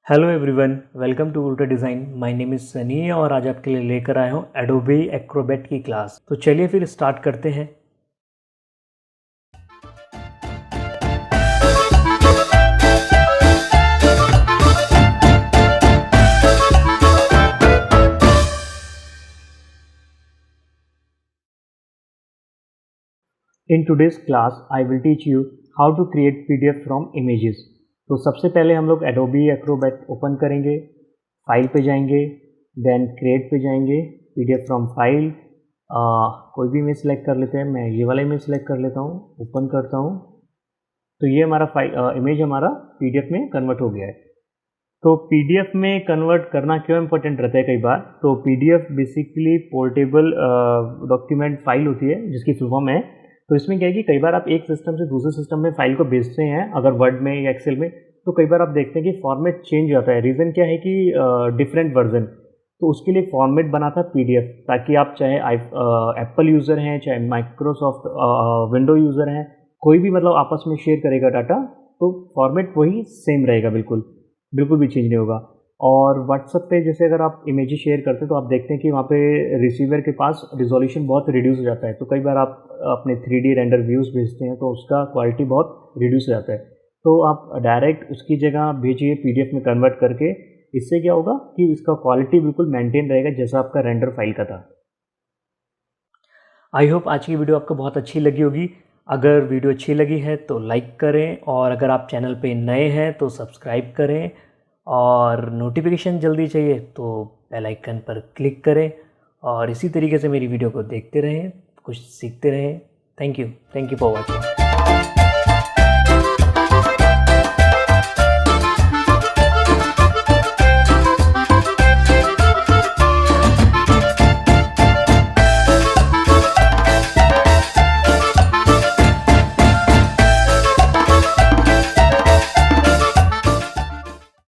Hello everyone, welcome to उल्टा design. My name is Sunny और आज आपके लिए लेकर आया हूँ एडोबे एक्रोबैट की क्लास। तो चलिए फिर स्टार्ट करते हैं। In today's class I will teach you how to create PDF from images. तो सबसे पहले हम लोग एडोबे एक्रोबैट ओपन करेंगे, फाइल पे जाएंगे, देन क्रिएट पे जाएंगे, पीडीएफ फ्रॉम फाइल। कोई भी इमेज सेलेक्ट कर लेते हैं। मैं ये वाला इमेज सेलेक्ट कर लेता हूँ, ओपन करता हूँ। तो ये हमारा इमेज हमारा पीडीएफ में कन्वर्ट हो गया है। तो पीडीएफ में कन्वर्ट करना क्यों इंपॉर्टेंट रहता है कई बार? तो PDF basically portable document file होती है जिसकी फुल फॉर्म है। तो इसमें क्या है कि कई बार आप एक सिस्टम से दूसरे सिस्टम में फाइल को भेजते हैं, अगर वर्ड में या एक्सेल में, तो कई बार आप देखते हैं कि फॉर्मेट चेंज हो जाता है। रीज़न क्या है कि डिफरेंट वर्जन। तो उसके लिए फॉर्मेट बना था पीडीएफ, ताकि आप चाहे एप्पल यूज़र हैं, चाहे माइक्रोसॉफ्ट विंडो यूज़र हैं, कोई भी मतलब आपस में शेयर करेगा डाटा, तो फॉर्मेट वही सेम रहेगा, बिल्कुल भी चेंज नहीं होगा। और व्हाट्सएप पे जैसे अगर आप इमेजेस शेयर करते हैं तो आप देखते हैं कि वहाँ पे रिसीवर के पास रिजोल्यूशन बहुत रिड्यूस हो जाता है। तो कई बार आप अपने 3D रेंडर व्यूज़ भेजते हैं तो उसका क्वालिटी बहुत रिड्यूस हो जाता है। तो आप डायरेक्ट उसकी जगह भेजिए पीडीएफ में कन्वर्ट करके। इससे क्या होगा कि इसका क्वालिटी बिल्कुल मेंटेन रहेगा जैसा आपका रेंडर फाइल का था। आई होप आज की वीडियो आपको बहुत अच्छी लगी होगी। अगर वीडियो अच्छी लगी है तो लाइक करें, और अगर आप चैनल पे नए हैं तो सब्सक्राइब करें, और नोटिफिकेशन जल्दी चाहिए तो बेल आइकन पर क्लिक करें। और इसी तरीके से मेरी वीडियो को देखते रहें, कुछ सीखते रहें। Thank you for watching.